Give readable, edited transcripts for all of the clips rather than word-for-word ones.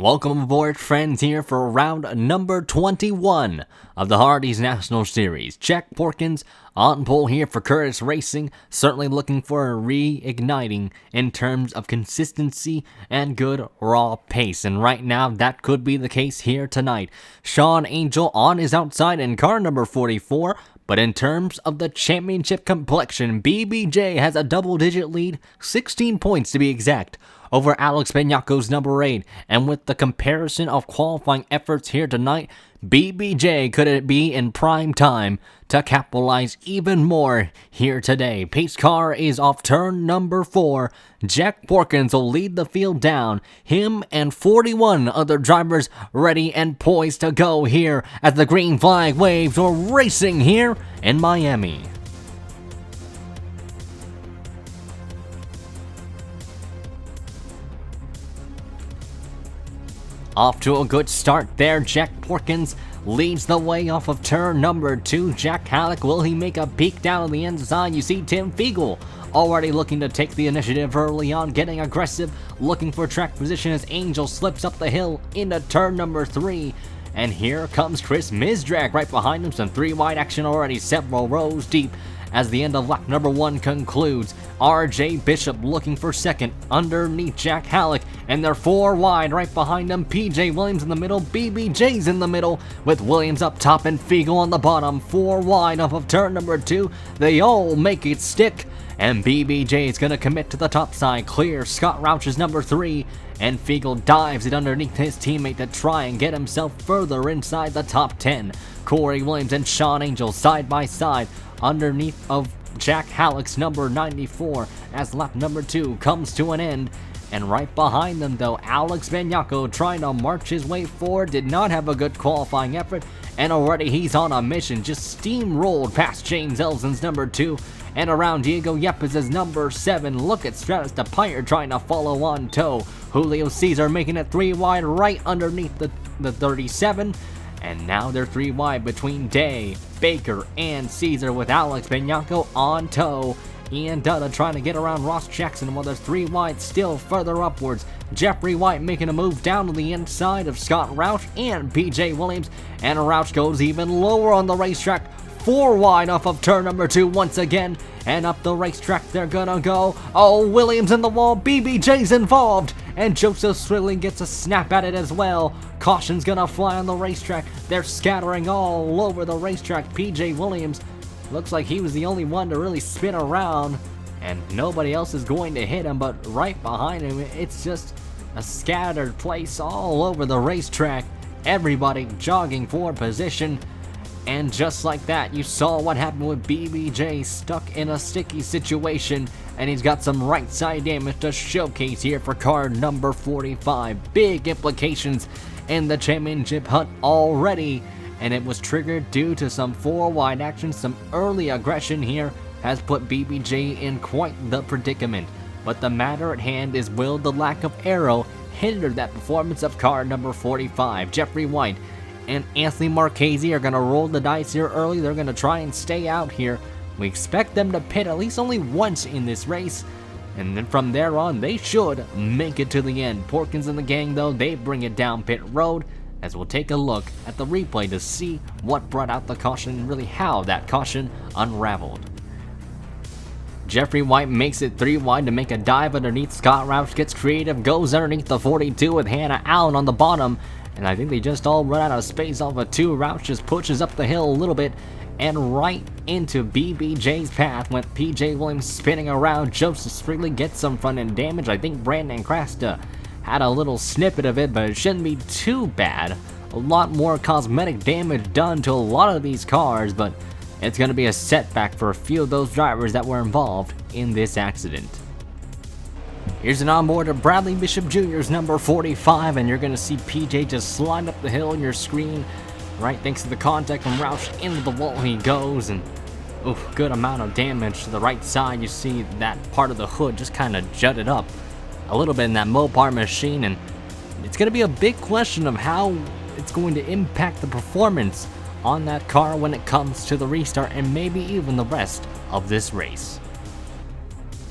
Welcome aboard, friends, here for round number 21 of the Hardee's National Series. Jack Porkins on pole here for Curtis Racing, certainly looking for a reigniting in terms of consistency and good raw pace, and right now that could be the case here tonight. Sean Angel on his outside in car number 44, but in terms of the championship complexion, BBJ has a double-digit lead, 16 points to be exact, over Alex Benyacco's number 8, and with the comparison of qualifying efforts here tonight, BBJ could it be in prime time to capitalize even more here today. Pace car is off turn number 4. Jack Porkins will lead the field down. Him and 41 other drivers ready and poised to go here as the green flag waves. We're racing here in Miami. Off to a good start there. Jack Porkins leads the way off of turn number 2. Jack Halleck, will he make a peek down on the inside? You see Tim Fiegel already looking to take the initiative early on, getting aggressive, looking for track position as Angel slips up the hill into turn number 3. And here comes Chris Mizdrag right behind him. Some 3-wide action already, several rows deep. As the end of lap number 1 concludes, RJ Bishop looking for second underneath Jack Halleck, and they're 4 wide right behind them. PJ Williams in the middle, BBJ's in the middle, with Williams up top and Fiegel on the bottom. 4 wide off of turn number 2. They all make it stick, and BBJ is going to commit to the top side. Clear. Scott Rauch is number 3, and Fiegel dives it underneath his teammate to try and get himself further inside the top 10. Corey Williams and Sean Angel side by side underneath of Jack Halleck's number 94 as lap number 2 comes to an end. And right behind them, though, Alex Benyacco trying to march his way forward, did not have a good qualifying effort, and already he's on a mission, just steamrolled past James Elson's number 2 and around Diego Yepes' number 7. Look at Stratus DePire trying to follow on tow. Julio Cesar making it 3 wide right underneath the 37. And now they're 3 wide between Day, Baker, and Caesar, with Alex Benyacco on tow. Ian Dutta trying to get around Ross Jackson while they're 3 wide still further upwards. Jeffrey White making a move down to the inside of Scott Rauch and PJ Williams. And Rauch goes even lower on the racetrack. 4 wide off of turn number 2 once again. And up the racetrack they're gonna go. Oh, Williams in the wall. BBJ's involved. And Joseph Swilling gets a snap at it as well. Caution's gonna fly on the racetrack. They're scattering all over the racetrack. PJ Williams looks like he was the only one to really spin around, and nobody else is going to hit him, but right behind him, it's just a scattered place all over the racetrack. Everybody jogging for position. And just like that, you saw what happened with BBJ, stuck in a sticky situation, and he's got some right side damage to showcase here for car number 45. Big implications in the championship hunt already, and it was triggered due to some 4 wide action. Some early aggression here has put BBJ in quite the predicament. But the matter at hand is, will the lack of aero hinder that performance of car number 45? Jeffrey White and Anthony Marchese are going to roll the dice here early. They're going to try and stay out here. We expect them to pit at least only once in this race, and then from there on, they should make it to the end. Porkins and the gang, though, they bring it down pit road, as we'll take a look at the replay to see what brought out the caution and really how that caution unraveled. Jeffrey White makes it 3 wide to make a dive underneath. Scott Rauch gets creative, goes underneath the 42 with Hannah Allen on the bottom. And I think they just all run out of space off of 2. Rauch just pushes up the hill a little bit and right into BBJ's path, with PJ Williams spinning around. Joseph Sprigley gets some front end damage. I think Brandon Crasta had a little snippet of it, but it shouldn't be too bad. A lot more cosmetic damage done to a lot of these cars, but it's going to be a setback for a few of those drivers that were involved in this accident. Here's an onboard of Bradley Bishop Jr.'s number 45, and you're going to see PJ just slide up the hill on your screen. Right, thanks to the contact from Rauch, into the wall he goes, and good amount of damage to the right side. You see that part of the hood just kind of jutted up a little bit in that Mopar machine, and it's going to be a big question of how it's going to impact the performance on that car when it comes to the restart and maybe even the rest of this race.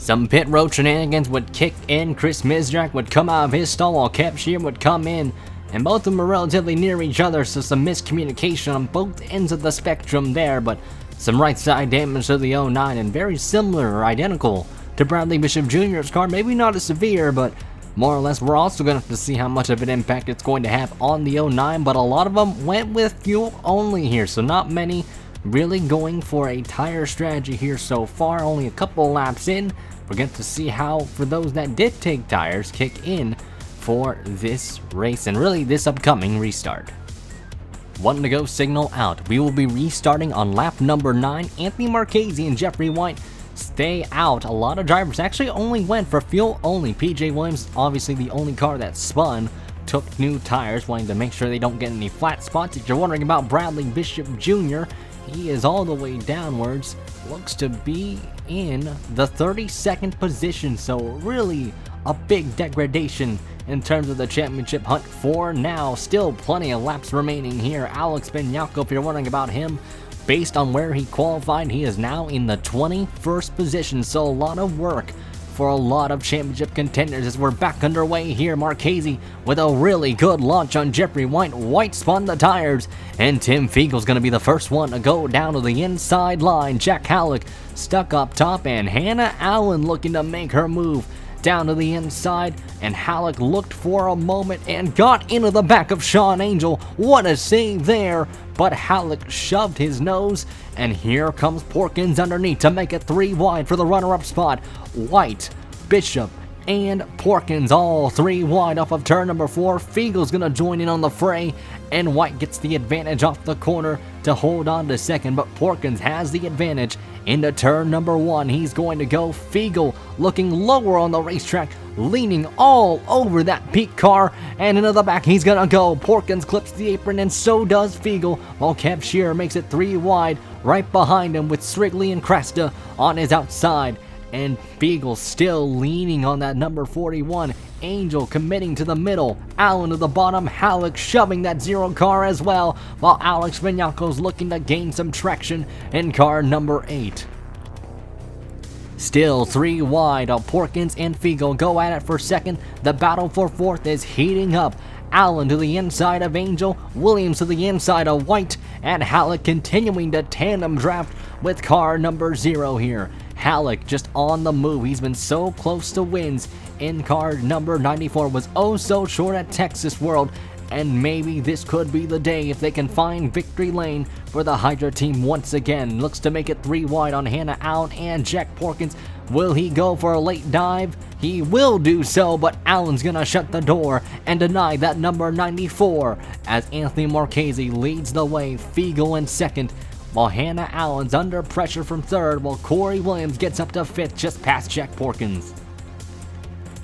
Some pit road shenanigans would kick in. Chris Mizrak would come out of his stall while Kev Shear would come in. And both of them are relatively near each other, so some miscommunication on both ends of the spectrum there, but some right side damage to the 09 and very similar or identical to Bradley Bishop Jr.'s car. Maybe not as severe, but more or less we're also going to have to see how much of an impact it's going to have on the 09, but a lot of them went with fuel only here, so not many really going for a tire strategy here so far. Only a couple laps in. We're going to see how, for those that did take tires, kick in for this race and really this upcoming restart. 1 to go signal out. We will be restarting on lap number 9. Anthony Marchese and Jeffrey White stay out. A lot of drivers actually only went for fuel only. PJ Williams, obviously the only car that spun, took new tires, wanting to make sure they don't get any flat spots. If you're wondering about Bradley Bishop Jr., he is all the way downwards. Looks to be in the 32nd position, so really a big degradation in terms of the championship hunt for now. Still plenty of laps remaining here. Alex Benyako, if you're wondering about him, based on where he qualified, he is now in the 21st position, so a lot of work for a lot of championship contenders as we're back underway here. Marchese with a really good launch on Jeffrey White. White spun the tires, and Tim Fiegel's going to be the first one to go down to the inside line. Jack Halleck stuck up top, and Hannah Allen looking to make her move down to the inside, and Halleck looked for a moment and got into the back of Sean Angel. What a save there, but Halleck shoved his nose, and here comes Porkins underneath to make it 3 wide for the runner-up spot. White, Bishop, and Porkins all 3 wide off of turn number 4. Fiegel's gonna join in on the fray, and White gets the advantage off the corner to hold on to second, but Porkins has the advantage into turn number 1. He's going to go. Fiegel looking lower on the racetrack, leaning all over that peak car, and into the back he's gonna go. Porkins clips the apron, and so does Fiegel, while Kev Shear makes it 3 wide right behind him with Strigley and Cresta on his outside. And Fiegel still leaning on that number 41. Angel committing to the middle, Allen to the bottom, Halleck shoving that 0 car as well, while Alex Vignaco's looking to gain some traction in car number 8. Still 3 wide, Porkins and Fiegel go at it for second. The battle for fourth is heating up. Allen to the inside of Angel, Williams to the inside of White, and Halleck continuing to tandem draft with car number 0 here. Halleck just on the move. He's been so close to wins in car number 94. Was oh so short at Texas World, and maybe this could be the day if they can find victory lane for the Hydra team once again. Looks to make it 3 wide on Hannah Allen and Jack Porkins. Will he go for a late dive? He will do so, but Allen's gonna shut the door and deny that number 94 as Anthony Marchese leads the way. Fiegel in second, while Hannah Allen's under pressure from third, while Corey Williams gets up to 5th just past Jack Porkins.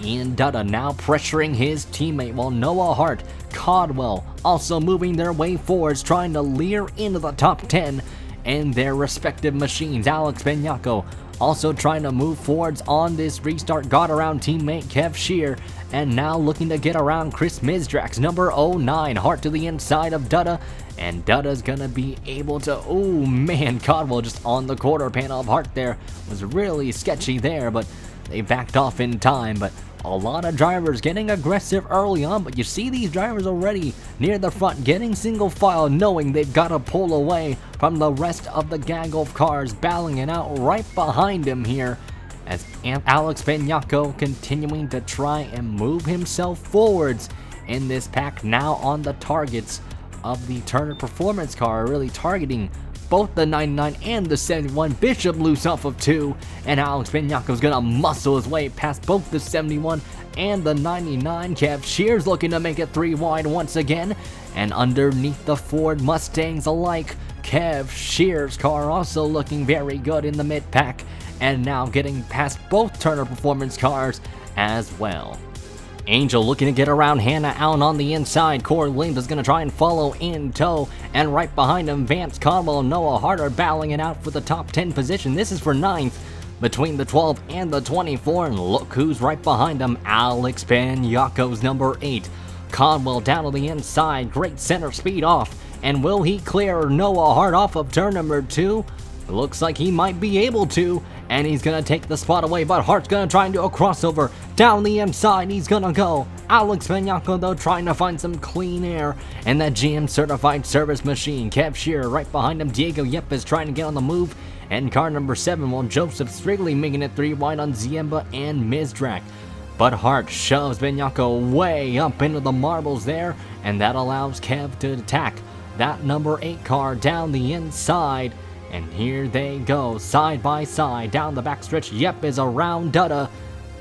Ian Dutta now pressuring his teammate, while Noah Hart, Codwell also moving their way forwards, trying to leer into the top 10 in their respective machines. Alex Benyako also trying to move forwards on this restart, got around teammate Kev Shear, and now looking to get around Chris Mizdrax, number 09. Hart to the inside of Dutta, and Dutta's gonna be able to, oh man, Codwell just on the quarter panel of Hart there. Was really sketchy there, but they backed off in time. But a lot of drivers getting aggressive early on, but you see these drivers already near the front getting single file, knowing they've got to pull away from the rest of the gaggle of cars battling it out right behind him here, as Alex Benyako continuing to try and move himself forwards in this pack, now on the targets of the Turner Performance car, really targeting both the 99 and the 71. Bishop loose off of 2, and Alex Benyako's gonna muscle his way past both the 71 and the 99. Kev Shear's looking to make it 3 wide once again, and underneath the Ford Mustangs alike, Kev Shear's car also looking very good in the mid-pack, and now getting past both Turner Performance cars as well. Angel looking to get around Hannah Allen on the inside. Corey Williams is going to try and follow in tow, and right behind him, Vance Codwell and Noah Hart are battling it out for the top 10 position. This is for 9th between the 12 and the 24, and look who's right behind him, Alex Benyako's number 8. Codwell down to the inside, great center speed off, and will he clear Noah Hart off of turn number 2? Looks like he might be able to, and he's gonna take the spot away, but Hart's gonna try and do a crossover down the inside. He's gonna go. Alex Benyako though trying to find some clean air, and that GM certified service machine. Kev Shearer right behind him. Diego Yep is trying to get on the move, and car number 7, while Joseph Strigley making it 3 wide on Ziemba and Mizrak. But Hart shoves Benyako way up into the marbles there, and that allows Kev to attack that number 8 car down the inside. And here they go, side by side, down the backstretch. Yep is around Dutta,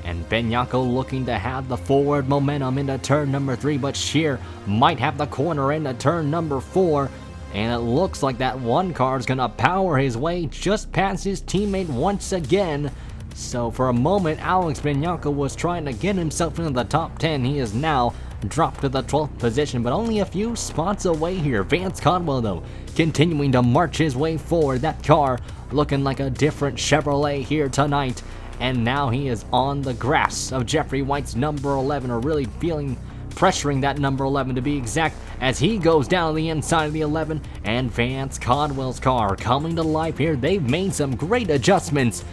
and Benyako looking to have the forward momentum into turn number 3, but Shear might have the corner into turn number 4, and it looks like that one car is going to power his way just past his teammate once again. So for a moment, Alex Benyako was trying to get himself into the top 10. He is now dropped to the 12th position, but only a few spots away here. Vance Conwell, though, continuing to march his way forward. That car looking like a different Chevrolet here tonight. And now he is on the grass of Jeffrey White's number 11, or really pressuring that number 11 to be exact, as he goes down the inside of the 11. And Vance Conwell's car coming to life here. They've made some great adjustments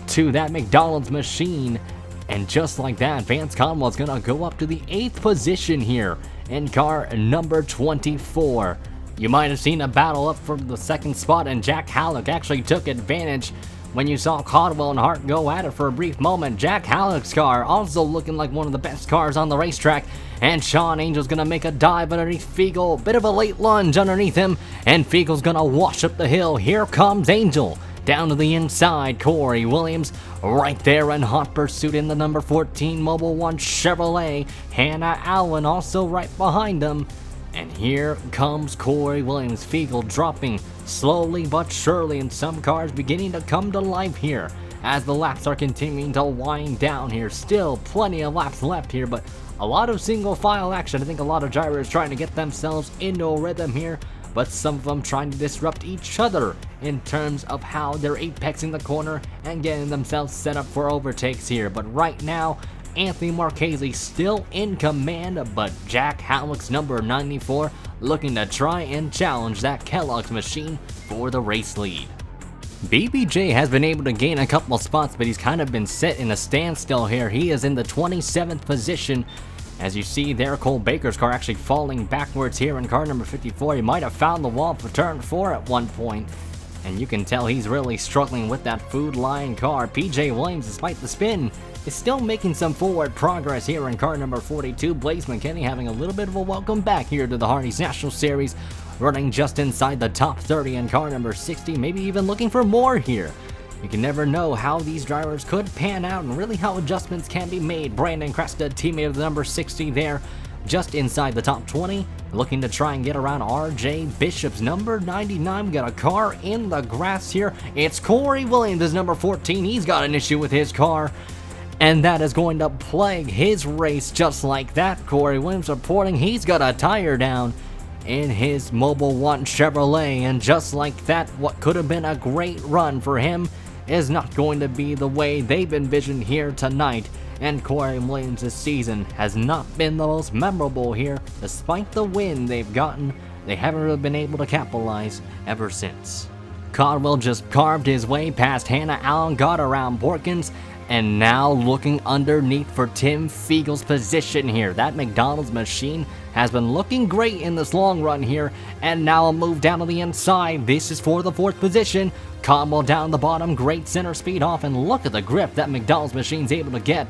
to that McDonald's machine, and just like that, Vance Conwell's gonna go up to the 8th position here in car number 24. You might have seen a battle up for the 2nd spot, and Jack Halleck actually took advantage when you saw Caldwell and Hart go at it for a brief moment. Jack Halleck's car also looking like one of the best cars on the racetrack, and Sean Angel's gonna make a dive underneath Fiegel. Bit of a late lunge underneath him, and Fiegel's gonna wash up the hill. Here comes Angel. Down to the inside, Corey Williams right there in hot pursuit in the number 14 Mobil 1 Chevrolet. Hannah Allen also right behind them. And here comes Corey Williams. Fiegel dropping slowly but surely, and some cars beginning to come to life here as the laps are continuing to wind down here. Still plenty of laps left here, but a lot of single file action. I think a lot of drivers trying to get themselves into a rhythm here, but some of them trying to disrupt each other in terms of how they're apexing the corner and getting themselves set up for overtakes here. But right now, Anthony Marchese still in command, but Jack Halleck's number 94 looking to try and challenge that Kellogg's machine for the race lead. BBJ has been able to gain a couple spots, but he's kind of been set in a standstill here. He is in the 27th position. As you see there, Cole Baker's car actually falling backwards here in car number 54. He might have found the wall for turn 4 at one point, and you can tell he's really struggling with that Food Lion car. PJ Williams, despite the spin, is still making some forward progress here in car number 42. Blaze McKinney having a little bit of a welcome back here to the Hardee's National Series, running just inside the top 30 in car number 60, maybe even looking for more here. You can never know how these drivers could pan out and really how adjustments can be made. Brandon Cresta, teammate of the number 60 there, just inside the top 20, looking to try and get around RJ Bishop's number 99. We got a car in the grass here. It's Corey Williams, number 14. He's got an issue with his car, and that is going to plague his race just like that. Corey Williams reporting he's got a tire down in his Mobil 1 Chevrolet, and just like that, what could have been a great run for him is not going to be the way they've envisioned here tonight. And Corey Williams' season has not been the most memorable here. Despite the win they've gotten, they haven't really been able to capitalize ever since. Caldwell just carved his way past Hannah Allen, got around Porkins, and now looking underneath for Tim Fiegel's position here. That McDonald's machine has been looking great in this long run here, and now a move down to the inside. This is for the 4th position. Caldwell down the bottom, great center speed off, and look at the grip that McDonald's machine's able to get.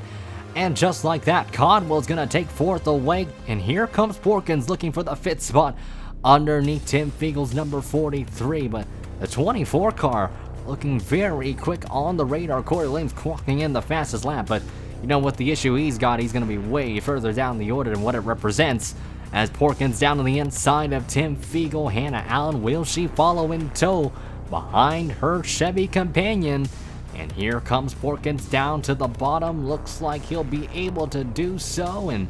And just like that, Caldwell's gonna take 4th away, and here comes Porkins looking for the 5th spot underneath Tim Fiegel's number 43, but the 24 car looking very quick on the radar. Corey Williams clocking in the fastest lap, but you know what the issue he's got? He's going to be way further down the order than what it represents. As Porkins down to the inside of Tim Fiegel, Hannah Allen, will she follow in tow behind her Chevy companion? And here comes Porkins down to the bottom. Looks like he'll be able to do so, and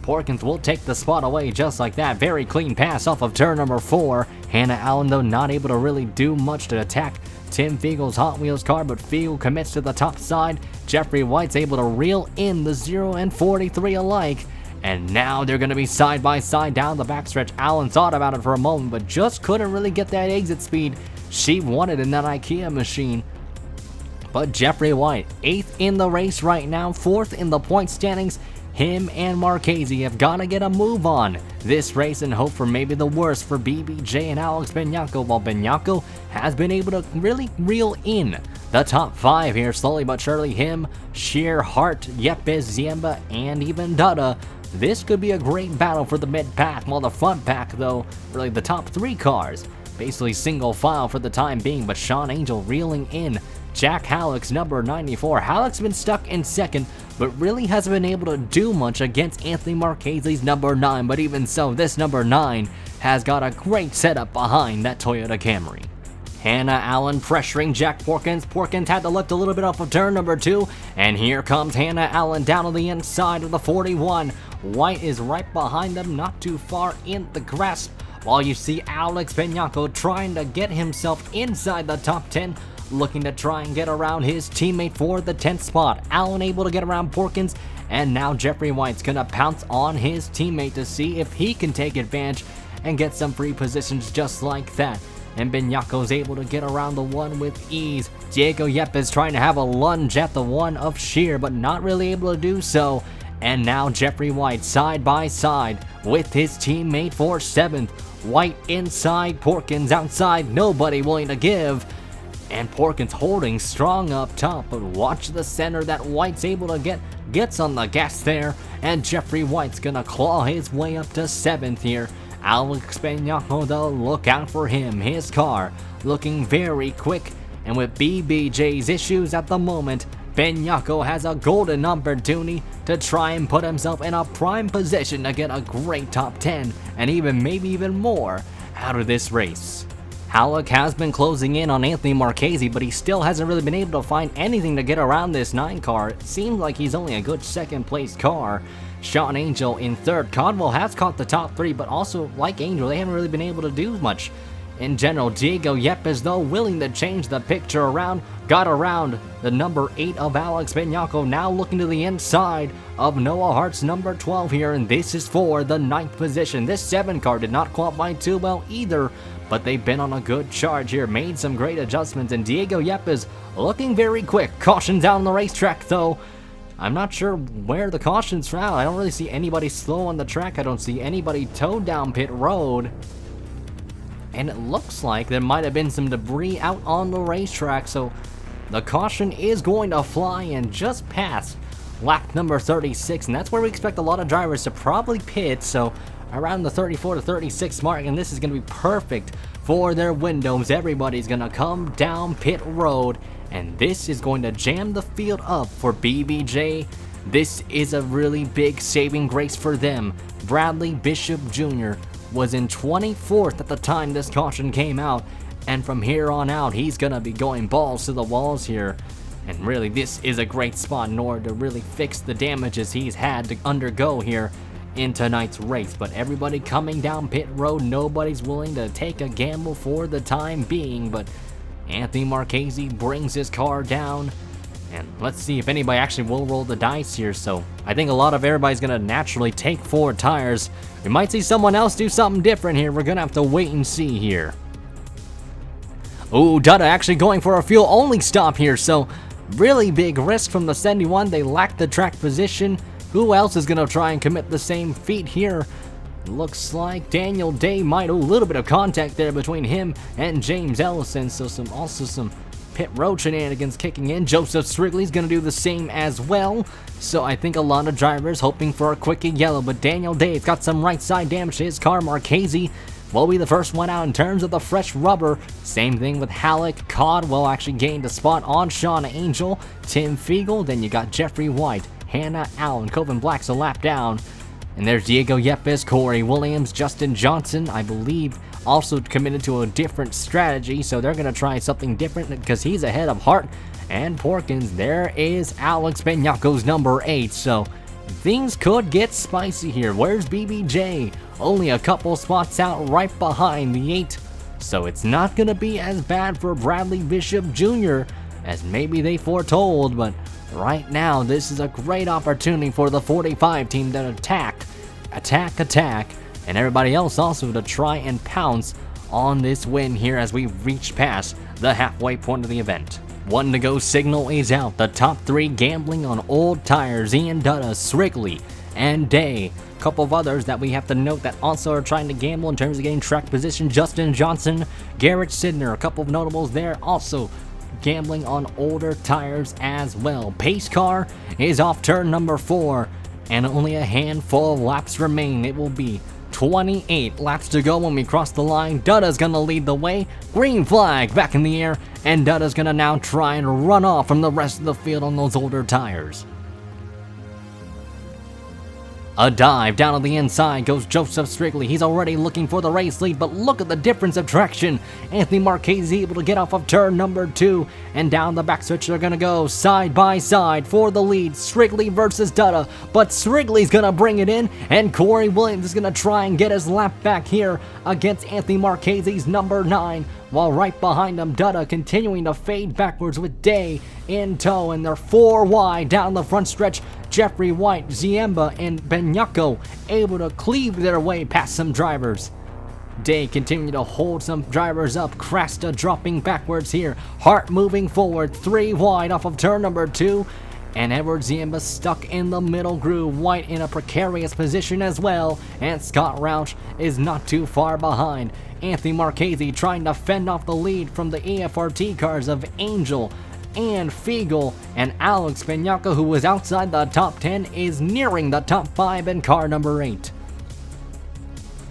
Porkins will take the spot away just like that. Very clean pass off of turn number 4. Hannah Allen, though, not able to really do much to attack Tim Fiegel's Hot Wheels car, but Fiegel commits to the top side. Jeffrey White's able to reel in the 0 and 43 alike, and now they're going to be side by side down the backstretch. Allen thought about it for a moment, but just couldn't really get that exit speed she wanted in that IKEA machine. But Jeffrey White, 8th in the race right now, 4th in the point standings. Him and Marchese have got to get a move on this race and hope for maybe the worst for BBJ and Alex Benyako, while Benyako has been able to really reel in the top 5 here slowly but surely. Him, Sheer, Hart, Yepes, Ziemba, and even Dutta. This could be a great battle for the mid-pack, while the front pack, though, really the top 3 cars, basically single file for the time being, but Sean Angel reeling in Jack Halleck's number 94. Halleck's been stuck in 2nd, but really hasn't been able to do much against Anthony Marchese's number 9, but even so, this number 9 has got a great setup behind that Toyota Camry. Hannah Allen pressuring Jack Porkins. Porkins had to lift a little bit off of turn number 2, and here comes Hannah Allen down on the inside of the 41. White is right behind them, not too far in the grasp, while you see Alex Benyako trying to get himself inside the top 10, looking to try and get around his teammate for the 10th spot. Allen able to get around Porkins, and now Jeffrey White's gonna pounce on his teammate to see if he can take advantage and get some free positions just like that. And Benyako's able to get around the 1 with ease. Diego Yepes trying to have a lunge at the 1 of Sheer, but not really able to do so. And now Jeffrey White side by side with his teammate for 7th. White inside, Porkins outside, nobody willing to give. And Porkins holding strong up top, but watch the center that White's able to gets on the gas there, and Jeffrey White's gonna claw his way up to 7th here. Alex Benyako, though, look out for him. His car looking very quick, and with BBJ's issues at the moment, Benyako has a golden opportunity to try and put himself in a prime position to get a great top 10, and maybe even more out of this race. Halleck has been closing in on Anthony Marchese, but he still hasn't really been able to find anything to get around this 9 car. It seems like he's only a good 2nd place car. Sean Angel in 3rd. Codwell has caught the top 3, but also, like Angel, they haven't really been able to do much in general. Diego Yepes, though, willing to change the picture around, got around the number 8 of Alex Benyako, now looking to the inside of Noah Hart's number 12 here, and this is for the 9th position. This 7 car did not qualify too well either, but they've been on a good charge here, made some great adjustments, and Diego Yepes looking very quick. Caution down the racetrack, though. I'm not sure where the caution's from. I don't really see anybody slow on the track. I don't see anybody towed down pit road. And it looks like there might have been some debris out on the racetrack, so the caution is going to fly in just past lap number 36, and that's where we expect a lot of drivers to probably pit, so around the 34 to 36 mark, and this is going to be perfect for their windows. Everybody's going to come down pit road, and this is going to jam the field up for BBJ. This is a really big saving grace for them. Bradley Bishop Jr. was in 24th at the time this caution came out, and from here on out, he's going to be going balls to the walls here. And really, this is a great spot in order to really fix the damages he's had to undergo here in tonight's race. But everybody coming down pit road, nobody's willing to take a gamble for the time being, but Anthony Marchese brings his car down, and let's see if anybody actually will roll the dice here. So I think a lot of everybody's gonna naturally take 4 tires. We might see someone else do something different here. We're gonna have to wait and see here. Ooh, Dutta actually going for a fuel only stop here, so really big risk from the 71. They lack the track position. Who else is gonna try and commit the same feat here? Looks like Daniel Day might. A little bit of contact there between him and James Ellison, so some pit road shenanigans kicking in. Joseph Strigley's gonna do the same as well, so I think a lot of drivers hoping for a quick yellow, but Daniel Day's got some right side damage to his car. Marchese will be the first one out in terms of the fresh rubber. Same thing with Halleck. Codwell actually gained a spot on Sean Angel, Tim Fiegel, then you got Jeffrey White, Hannah Allen, Coven Black's a lap down. And there's Diego Yepes, Corey Williams, Justin Johnson, I believe, also committed to a different strategy, so they're going to try something different because he's ahead of Hart and Porkins. There is Alex Benyako's number 8, so things could get spicy here. Where's BBJ? Only a couple spots out right behind the 8, so it's not going to be as bad for Bradley Bishop Jr. as maybe they foretold, but right now, this is a great opportunity for the 45 team to attack, and everybody else also to try and pounce on this win here as we reach past the halfway point of the event. 1 to go signal is out. The top 3 gambling on old tires: Ian Dutta, Srigley, and Day. A couple of others that we have to note that also are trying to gamble in terms of getting track position: Justin Johnson, Garrett Sidner. A couple of notables there also gambling on older tires as well. Pace car is off turn number 4, and only a handful of laps remain. It will be 28 laps to go when we cross the line. Dutta's gonna lead the way. Green flag back in the air, and Dutta's gonna now try and run off from the rest of the field on those older tires. A dive down on the inside goes Joseph Srigley. He's already looking for the race lead, but look at the difference of traction. Anthony Marchese able to get off of turn number 2, and down the backstretch they're going to go side by side for the lead. Srigley versus Dutta, but Srigley's going to bring it in, and Corey Williams is going to try and get his lap back here against Anthony Marchese's number 9. While right behind him, Dutta continuing to fade backwards with Day in tow, and they're 4 wide down the front stretch. Jeffrey White, Ziemba, and Benyako able to cleave their way past some drivers. Day continuing to hold some drivers up. Crasta dropping backwards here. Hart moving forward, 3 wide off of turn number 2. And Edward Ziemba stuck in the middle groove. White in a precarious position as well. And Scott Roush is not too far behind. Anthony Marchese trying to fend off the lead from the EFRT cars of Angel and Fiegel, and Alex Benyaka, who was outside the top 10, is nearing the top 5 in car number 8.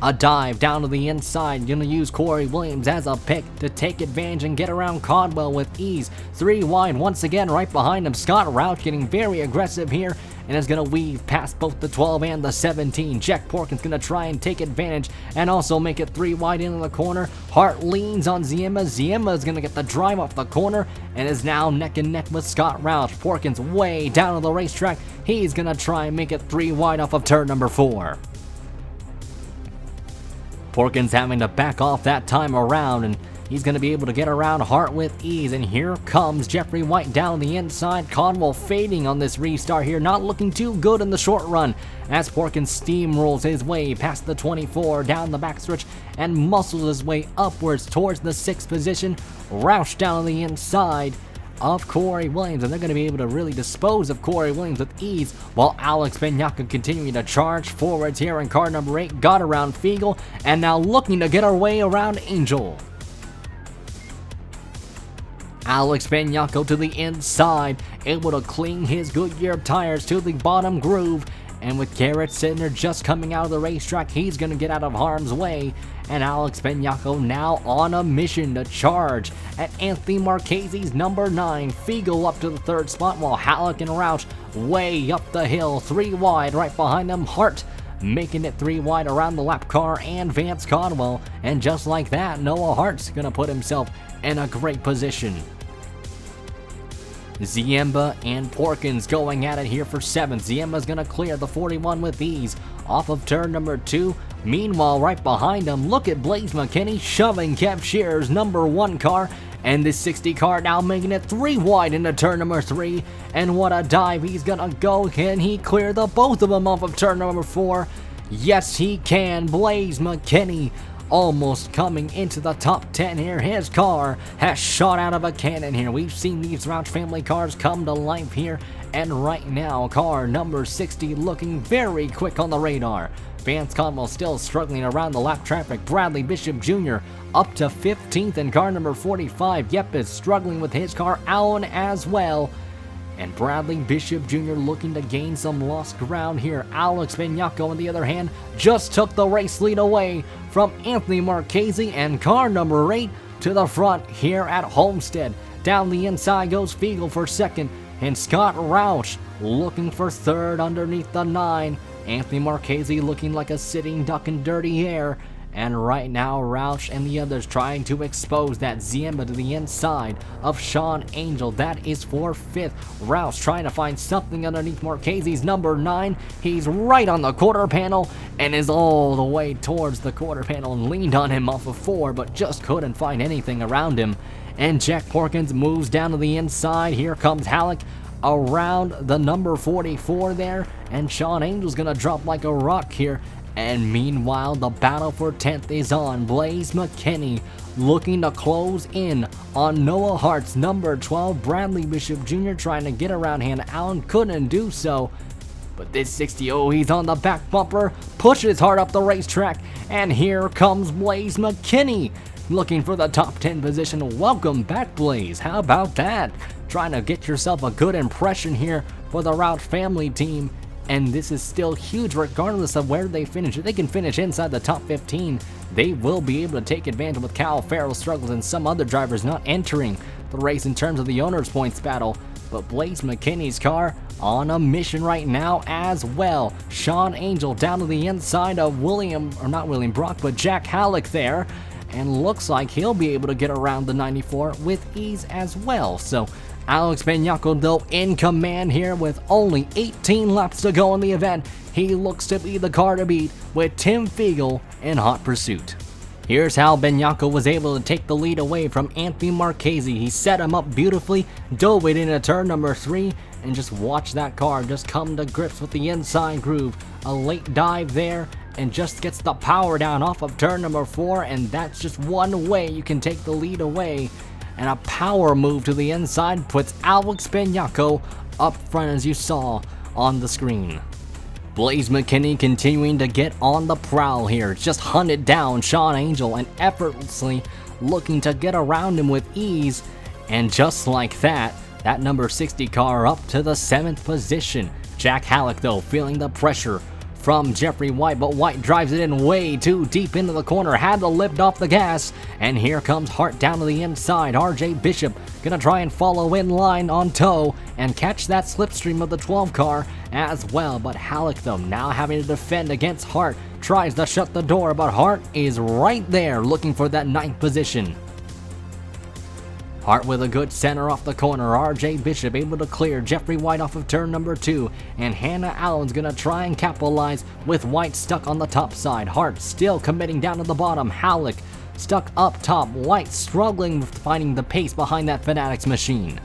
A dive down to the inside, gonna use Corey Williams as a pick to take advantage and get around Caldwell with ease. 3 wide once again right behind him. Scott Roush getting very aggressive here and is gonna weave past both the 12 and the 17. Jack Porkins gonna try and take advantage and also make it 3 wide into the corner. Hart leans on Ziemba. Ziemba is gonna get the drive off the corner and is now neck and neck with Scott Roush. Porkins way down on the racetrack. He's gonna try and make it 3 wide off of turn number 4. Porkins having to back off that time around, and he's going to be able to get around Hart with ease. And here comes Jeffrey White down the inside. Caldwell fading on this restart here, not looking too good in the short run as Porkins steamrolls his way past the 24 down the backstretch and muscles his way upwards towards the 6th position. Roush down on the inside of Corey Williams, and they're going to be able to really dispose of Corey Williams with ease, while Alex Benyaka continuing to charge forwards here in car number 8. Got around Fiegel, and now looking to get our way around Angel. Alex Benyaka to the inside, able to cling his Goodyear tires to the bottom groove, and with Garrett Sidner just coming out of the racetrack, he's going to get out of harm's way. And Alex Benyako now on a mission to charge at Anthony Marchese's number 9. Fiegel up to the 3rd spot, while Halleck and Roush way up the hill. 3 wide right behind them. Hart making it 3 wide around the lap car and Vance Caldwell. And just like that, Noah Hart's going to put himself in a great position. Ziemba and Porkins going at it here for 7th. Ziemba's going to clear the 41 with ease off of turn number 2. Meanwhile, right behind him, look at Blaze McKinney shoving Kev Shearer's number 1 car, and this 60 car now making it 3 wide into turn number 3. And what a dive he's going to go. Can he clear the both of them off of turn number 4? Yes, he can. Blaze McKinney almost coming into the top 10 here. His car has shot out of a cannon here. We've seen these Roush family cars come to life here, and right now car number 60 looking very quick on the radar. Vance Caldwell still struggling around the lap traffic. Bradley Bishop Jr. up to 15th in car number 45. Yep, is struggling with his car. Allen as well. And Bradley Bishop Jr. looking to gain some lost ground here. Alex Benyako, on the other hand, just took the race lead away from Anthony Marchese, and car number 8 to the front here at Homestead. Down the inside goes Fiegel for 2nd, and Scott Roush looking for 3rd underneath the 9. Anthony Marchese looking like a sitting duck in dirty air. And right now, Roush and the others trying to expose that Ziemba to the inside of Sean Angel. That is for 5th. Roush trying to find something underneath Marchese's number 9. He's right on the quarter panel and is all the way towards the quarter panel and leaned on him off of 4, but just couldn't find anything around him. And Jack Porkins moves down to the inside. Here comes Halleck around the number 44 there, and Sean Angel's gonna drop like a rock here And meanwhile, the battle for 10th is on. Blaze McKinney looking to close in on Noah Hart's number 12. Bradley Bishop Jr. trying to get around Hannah Allen, couldn't do so. But this 60, oh, he's on the back bumper, pushes Hart up the racetrack, and here comes Blaze McKinney looking for the top 10 position. Welcome back, Blaze. How about that? Trying to get yourself a good impression here for the Roush family team. And this is still huge regardless of where they finish. If they can finish inside the top 15, they will be able to take advantage with Kyle Farrell's struggles and some other drivers not entering the race in terms of the owner's points battle. But Blaze McKinney's car on a mission right now as well. Sean Angel down to the inside of Brock, but Jack Halleck there. And looks like he'll be able to get around the 94 with ease as well. So Alex Benyako, though, in command here with only 18 laps to go in the event. He looks to be the car to beat with Tim Fiegel in hot pursuit. Here's how Benyako was able to take the lead away from Anthony Marchese. He set him up beautifully, dove it into turn number 3, and just watch that car just come to grips with the inside groove. A late dive there, and just gets the power down off of turn number 4, and that's just one way you can take the lead away. And a power move to the inside puts Alex Benyako up front, as you saw on the screen. Blaze McKinney continuing to get on the prowl here, just hunted down Sean Angel and effortlessly looking to get around him with ease. And just like that, that number 60 car up to the 7th position. Jack Halleck, though, feeling the pressure from Jeffrey White, but White drives it in way too deep into the corner, had to lift off the gas, and here comes Hart down to the inside. RJ Bishop gonna try and follow in line on tow and catch that slipstream of the 12 car as well, but Halleck, though, now having to defend against Hart, tries to shut the door, but Hart is right there looking for that 9th position. Hart with a good center off the corner. RJ Bishop able to clear Jeffrey White off of turn number 2. And Hannah Allen's going to try and capitalize with White stuck on the top side. Hart still committing down to the bottom. Halleck stuck up top. White struggling with finding the pace behind that Fanatics machine.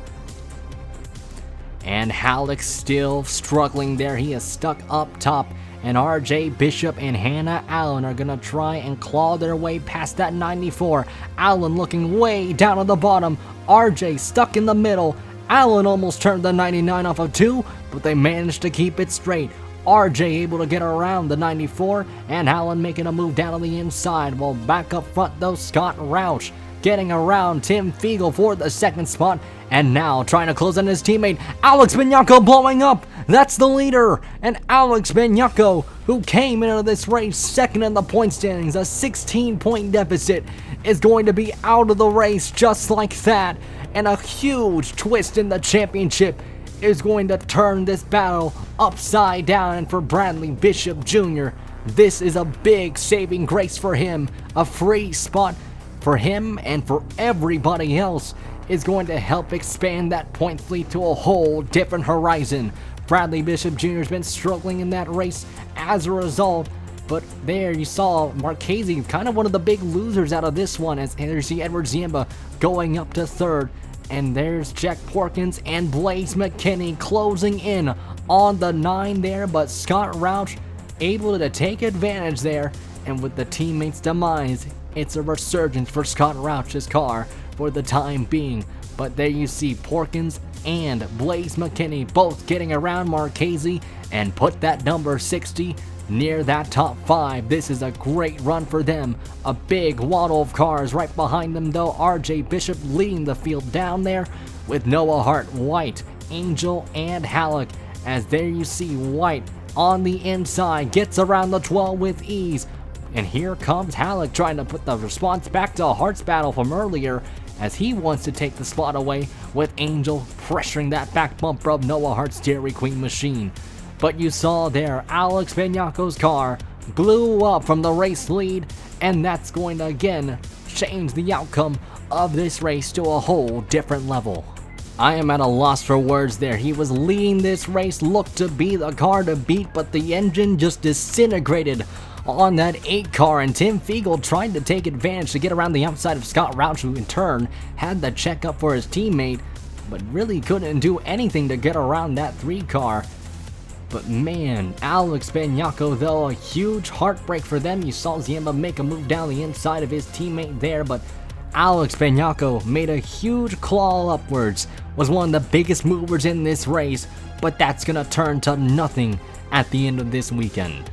And Halleck still struggling there. He is stuck up top. And RJ Bishop and Hannah Allen are going to try and claw their way past that 94. Allen looking way down at the bottom. RJ stuck in the middle. Allen almost turned the 99 off of 2, but they managed to keep it straight. RJ able to get around the 94, and Allen making a move down on the inside, while back up front, though, Scott Roush getting around Tim Fiegel for the 2nd spot, and now trying to close on his teammate. Alex Benyako blowing up. That's the leader. And Alex Benyako, who came into this race 2nd in the point standings, a 16-point deficit, is going to be out of the race just like that. And a huge twist in the championship is going to turn this battle upside down. And for Bradley Bishop Jr., this is a big saving grace for him. A free spot for him and for everybody else is going to help expand that point fleet to a whole different horizon. Bradley Bishop Jr. has been struggling in that race as a result, but there you saw Marchese, kind of one of the big losers out of this one, as you see Edward Ziemba going up to 3rd, and there's Jack Porkins and Blaze McKinney closing in on the 9 there, but Scott Roush able to take advantage there, and with the teammates' demise, it's a resurgence for Scott Roush's car for the time being. But there you see Porkins and Blaze McKinney both getting around Marchese and put that number 60 near that top 5. This is a great run for them. A big waddle of cars right behind them, though. RJ Bishop leading the field down there with Noah Hart, White, Angel, and Halleck. As there you see White on the inside, gets around the 12 with ease. And here comes Halleck trying to put the response back to Hart's battle from earlier, as he wants to take the spot away with Angel pressuring that back bumper of Noah Hart's Dairy Queen machine. But you saw there, Alex Benyako's car blew up from the race lead, and that's going to again change the outcome of this race to a whole different level. I am at a loss for words there. He was leading this race, looked to be the car to beat, but the engine just disintegrated on that 8 car, and Tim Fiegel tried to take advantage to get around the outside of Scott Roush, who in turn had the check up for his teammate, but really couldn't do anything to get around that 3 car. But man, Alex Banyako though, a huge heartbreak for them. You saw Ziemba make a move down the inside of his teammate there, but Alex Banyako made a huge claw upwards, was one of the biggest movers in this race, but that's gonna turn to nothing at the end of this weekend.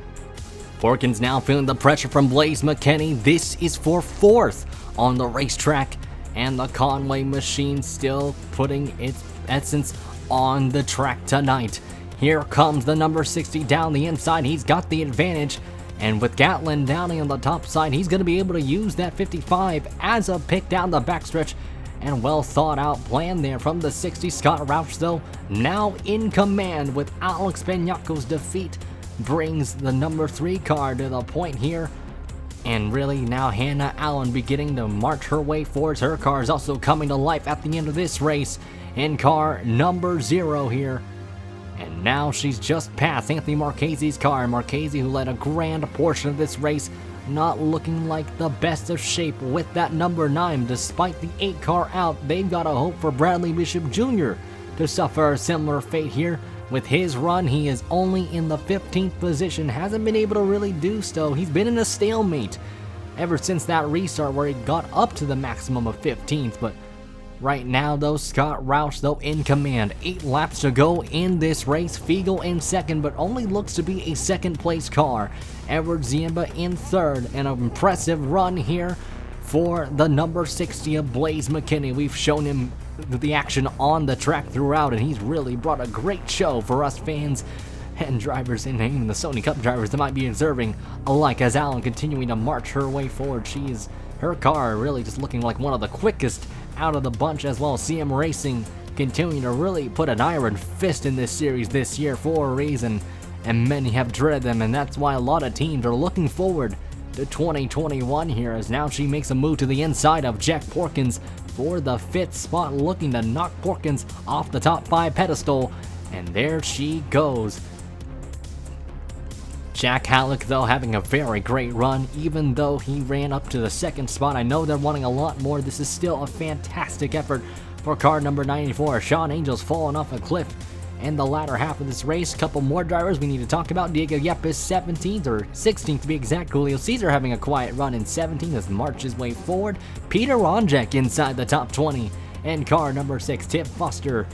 Porkins now feeling the pressure from Blaze McKinney. This is for 4th on the racetrack, and the Conway machine still putting its essence on the track tonight. Here comes the number 60 down the inside. He's got the advantage, and with Gatlin Downey on the top side, he's going to be able to use that 55 as a pick down the backstretch. And well thought out plan there from the 60. Scott Roush though now in command with Alex Banyako's defeat brings the number 3 car to the point here. And really now Hannah Allen beginning to march her way forwards. Her car is also coming to life at the end of this race in car number 0 here. And now she's just past Anthony Marchese's car. Marchese, who led a grand portion of this race, not looking like the best of shape with that number 9. Despite the 8 car out, they've got a hope for Bradley Bishop Jr. to suffer a similar fate here. With his run, he is only in the 15th position. Hasn't been able to really do so. He's been in a stalemate ever since that restart where he got up to the maximum of 15th. But right now, though, Scott Roush, though, in command. 8 laps to go in this race. Fiegel in second, but only looks to be a second-place car. Edward Ziemba in third. An impressive run here for the number 60 of Blaze McKinney. We've shown him the action on the track throughout, and he's really brought a great show for us fans and drivers, and even the Sony Cup drivers that might be observing alike, as Allen continuing to march her way forward. Her car really just looking like one of the quickest out of the bunch, as well as CM Racing continuing to really put an iron fist in this series this year for a reason, and many have dreaded them, and that's why a lot of teams are looking forward to 2021 here, as now she makes a move to the inside of Jack Porkins for the 5th spot, looking to knock Porkins off the top 5 pedestal, and there she goes. Jack Halleck, though, having a very great run, even though he ran up to the 2nd spot. I know they're wanting a lot more. This is still a fantastic effort for car number 94. Sean Angel's falling off a cliff in the latter half of this race. A couple more drivers we need to talk about. Diego Yepes 17th, or 16th to be exact. Julio Cesar having a quiet run in 17th as march his way forward. Peter Ronjek inside the top 20. And car number 6, Tim Foster,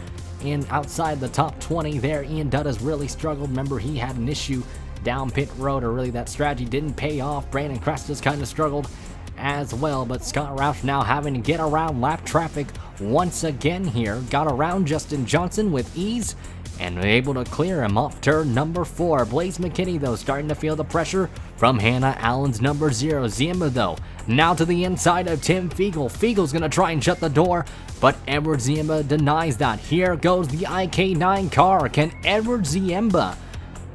in outside the top 20 there. Ian Dutt has really struggled. Remember, he had an issue down pit road, or really that strategy didn't pay off. Brandon Crestas kind of struggled as well, but Scott Roush now having to get around lap traffic once again here. Got around Justin Johnson with ease and able to clear him off turn number 4. Blaze McKinney, though, starting to feel the pressure from Hannah Allen's number 0. Ziemba, though, now to the inside of Tim Fiegel. Fiegel's going to try and shut the door, but Edward Ziemba denies that. Here goes the IK9 car. Can Edward Ziemba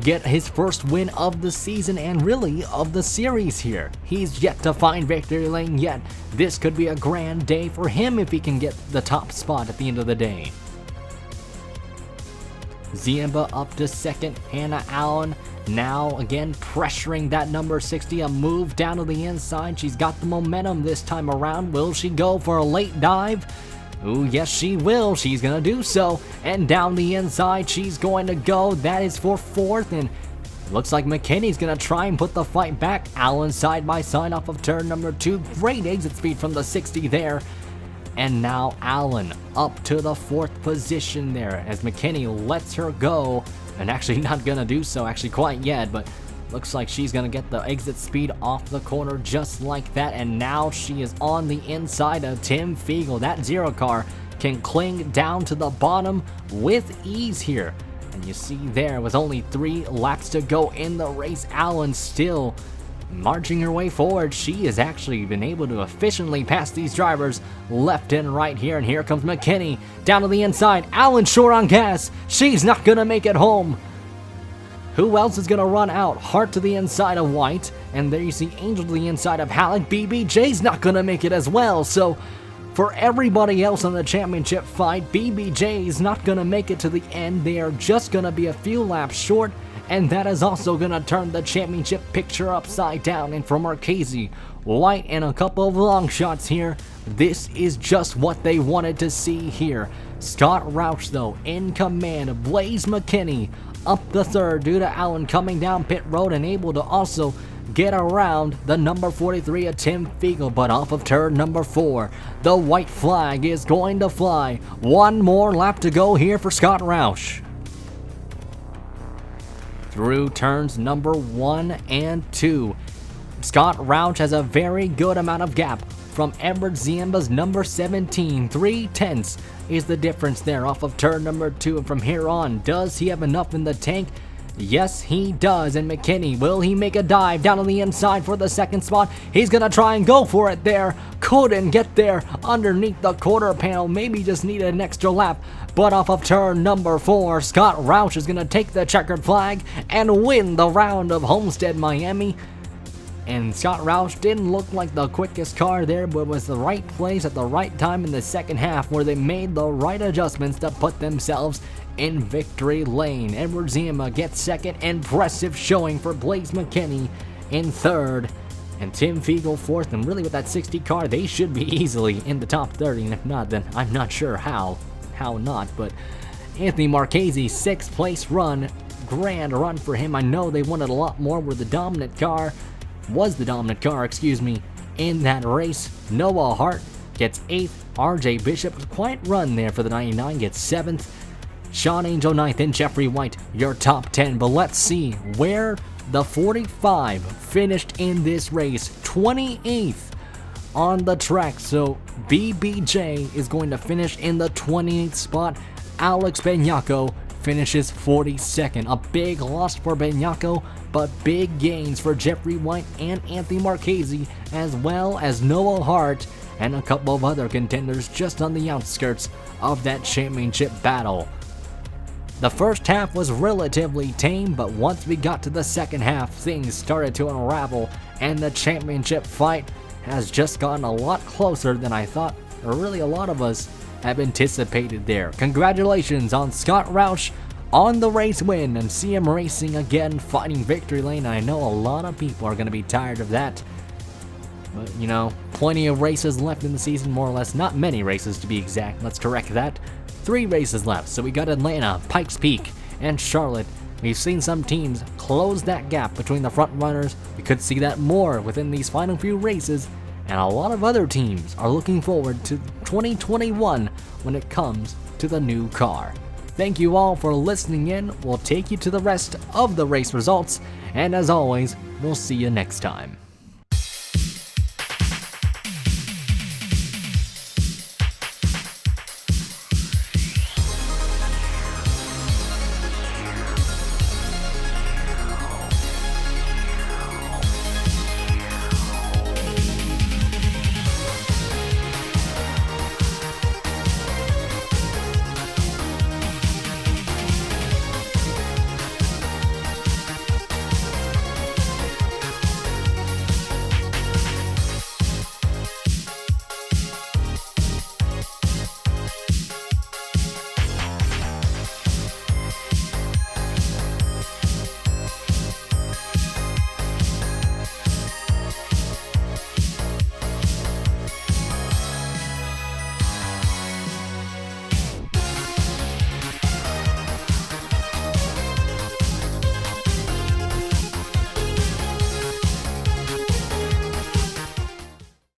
get his first win of the season and really of the series here? He's yet to find victory lane yet. This could be a grand day for him if he can get the top spot at the end of the day. Ziemba up to 2nd. Hannah Allen now again pressuring that number 60. A move down to the inside. She's got the momentum this time around. Will she go for a late dive? Ooh, yes she will. She's gonna do so. And down the inside she's going to go. That is for 4th, and looks like McKinney's gonna try and put the fight back. Allen side by side off of turn number 2. Great exit speed from the 60 there. And now Allen up to the 4th position there as McKinney lets her go, and actually not gonna do so actually quite yet, but looks like she's gonna get the exit speed off the corner just like that. And now she is on the inside of Tim Fiegel. That 0 car can cling down to the bottom with ease here. And you see there with only 3 laps to go in the race, Allen still marching her way forward. She has actually been able to efficiently pass these drivers left and right here. And here comes McKinney down to the inside. Allen short on gas. She's not gonna make it home. Who else is gonna run out? Hart to the inside of White, and there you see Angel to the inside of Halleck. BBJ's not gonna make it as well. So for everybody else in the championship fight, BBJ is not gonna make it to the end. They are just gonna be a few laps short, and that is also gonna turn the championship picture upside down. And for Marchese, White, and a couple of long shots here, this is just what they wanted to see here. Scott Roush, though, in command. Blaze McKinney up the third due to Allen coming down pit road and able to also get around the number 43 of Tim Fiegel, but off of turn number 4, the white flag is going to fly. One more lap to go here for Scott Roush. Through turns number 1 and 2, Scott Roush has a very good amount of gap from Edward Ziemba's number 17. 3/10 is the difference there off of turn number 2, and from here on, does he have enough in the tank? Yes, he does. And McKinney, will he make a dive down on the inside for the second spot? He's gonna try and go for it there. Couldn't get there underneath the quarter panel. Maybe just needed an extra lap. But off of turn number 4, Scott Roush is gonna take the checkered flag and win the round of Homestead Miami. And Scott Roush didn't look like the quickest car there, but was the right place at the right time in the second half where they made the right adjustments to put themselves in victory lane. Edward Ziemba gets second. Impressive showing for Blaze McKinney in third. And Tim Fiegel fourth. And really with that 60 car, they should be easily in the top 30. And if not, then I'm not sure how not. But Anthony Marchese, 6th place run. Grand run for him. I know they wanted a lot more, was the dominant car in that race. Noah Hart gets 8th. RJ Bishop, quiet run there for the 99, gets 7th. Sean Angel 9th and Jeffrey White, your top 10. But let's see where the 45 finished in this race. 28th on the track. So BBJ is going to finish in the 28th spot. Alex Benyako finishes 42nd. A big loss for Benyako, but big gains for Jeffrey White and Anthony Marchese, as well as Noah Hart and a couple of other contenders just on the outskirts of that championship battle. The first half was relatively tame, but once we got to the second half, things started to unravel, and the championship fight has just gotten a lot closer than I thought, or really a lot of us have anticipated there. Congratulations on Scott Roush on the race win, and see him racing again, fighting victory lane. I know a lot of people are going to be tired of that, but you know, plenty of races left in the season, more or less. Not many races to be exact, let's correct that. 3 races left, so we got Atlanta, Pikes Peak, and Charlotte. We've seen some teams close that gap between the front runners. We could see that more within these final few races, and a lot of other teams are looking forward to 2021 when it comes to the new car. Thank you all for listening in. We'll take you to the rest of the race results, and as always, we'll see you next time.